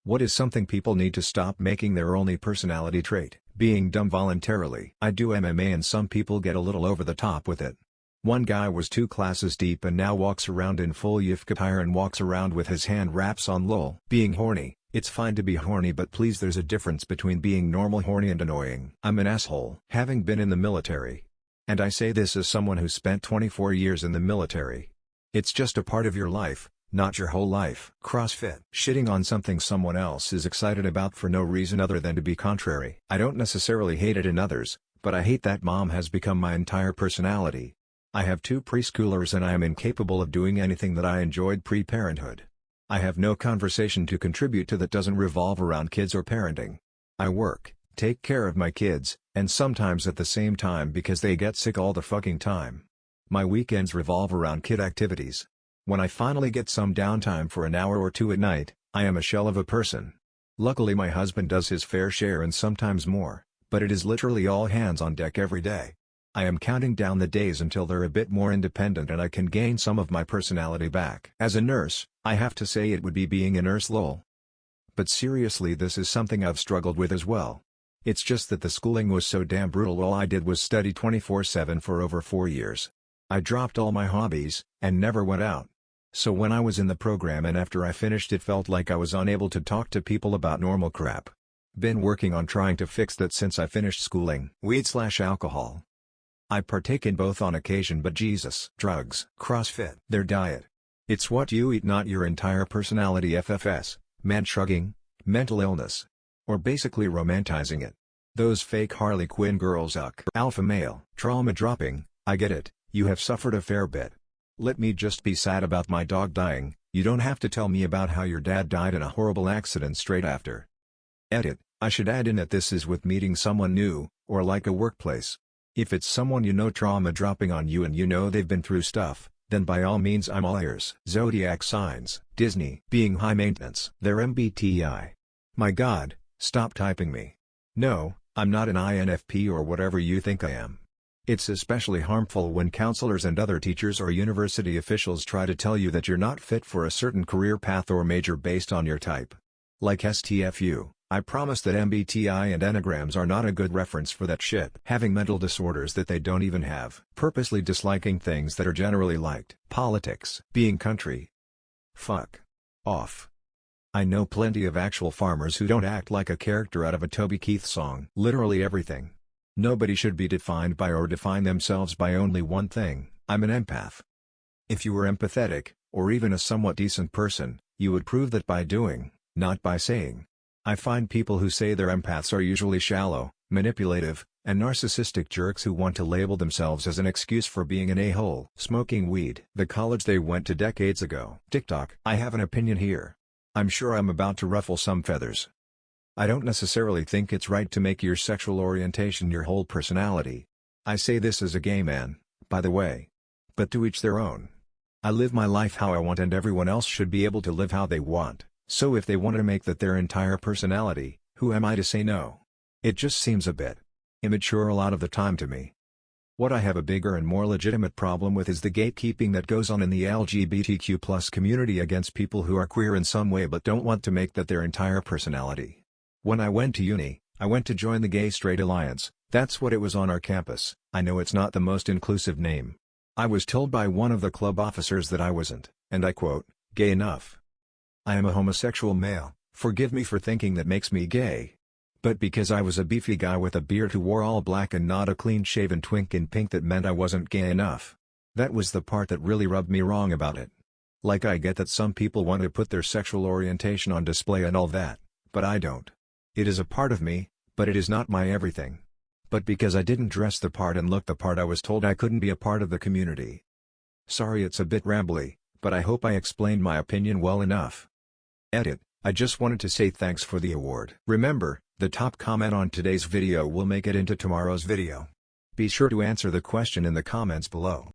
What is something people need to stop making their only personality trait? Being dumb voluntarily. I do MMA and some people get a little over the top with it. One guy was 2 classes deep and now walks around in full YFK attire and walks around with his hand wraps on lol. Being horny. It's fine to be horny, but please, there's a difference between being normal horny and annoying. I'm an asshole. Having been in the military. And I say this as someone who spent 24 years in the military. It's just a part of your life, not your whole life. CrossFit. Shitting on something someone else is excited about for no reason other than to be contrary. I don't necessarily hate it in others, but I hate that mom has become my entire personality. I have 2 preschoolers and I am incapable of doing anything that I enjoyed pre-parenthood. I have no conversation to contribute to that doesn't revolve around kids or parenting. I work, take care of my kids, and sometimes at the same time because they get sick all the fucking time. My weekends revolve around kid activities. When I finally get some downtime for an hour or 2 at night, I am a shell of a person. Luckily my husband does his fair share and sometimes more, but it is literally all hands on deck every day. I am counting down the days until they're a bit more independent and I can gain some of my personality back. As a nurse, I have to say it would be being a nurse lol. But seriously, this is something I've struggled with as well. It's just that the schooling was so damn brutal. All I did was study 24/7 for over 4 years. I dropped all my hobbies, and never went out. So when I was in the program and after I finished, it felt like I was unable to talk to people about normal crap. Been working on trying to fix that since I finished schooling. Weed/alcohol. I partake in both on occasion, but Jesus. Drugs. CrossFit. Their diet. It's what you eat, not your entire personality. FFS. Man shrugging. Mental illness. Or basically romanticizing it. Those fake Harley Quinn girls. Alpha male. Trauma dropping. I get it, you have suffered a fair bit. Let me just be sad about my dog dying. You don't have to tell me about how your dad died in a horrible accident straight after. Edit. I should add in that this is with meeting someone new, or like a workplace. If it's someone you know trauma dropping on you and you know they've been through stuff, then by all means I'm all ears. Zodiac signs. Disney. Being high maintenance. Their MBTI. My god, stop typing me. No, I'm not an INFP or whatever you think I am. It's especially harmful when counselors and other teachers or university officials try to tell you that you're not fit for a certain career path or major based on your type. Like STFU. I promise that MBTI and Enneagrams are not a good reference for that shit. Having mental disorders that they don't even have. Purposely disliking things that are generally liked. Politics. Being country. Fuck off. I know plenty of actual farmers who don't act like a character out of a Toby Keith song. Literally everything. Nobody should be defined by or define themselves by only one thing. I'm an empath. If you were empathetic, or even a somewhat decent person, you would prove that by doing, not by saying. I find people who say they're empaths are usually shallow, manipulative, and narcissistic jerks who want to label themselves as an excuse for being an a-hole. Smoking weed. The college they went to decades ago. TikTok. I have an opinion here. I'm sure I'm about to ruffle some feathers. I don't necessarily think it's right to make your sexual orientation your whole personality. I say this as a gay man, by the way. But to each their own. I live my life how I want and everyone else should be able to live how they want. So if they want to make that their entire personality, who am I to say no? It just seems a bit immature a lot of the time to me. What I have a bigger and more legitimate problem with is the gatekeeping that goes on in the LGBTQ+ community against people who are queer in some way but don't want to make that their entire personality. When I went to uni, I went to join the Gay Straight Alliance. That's what it was on our campus. I know it's not the most inclusive name. I was told by one of the club officers that I wasn't, and I quote, gay enough. I am a homosexual male, forgive me for thinking that makes me gay. But because I was a beefy guy with a beard who wore all black and not a clean-shaven twink in pink, that meant I wasn't gay enough. That was the part that really rubbed me wrong about it. Like, I get that some people want to put their sexual orientation on display and all that, but I don't. It is a part of me, but it is not my everything. But because I didn't dress the part and look the part, I was told I couldn't be a part of the community. Sorry it's a bit rambly, but I hope I explained my opinion well enough. Edit. I just wanted to say thanks for the award. Remember, the top comment on today's video will make it into tomorrow's video. Be sure to answer the question in the comments below.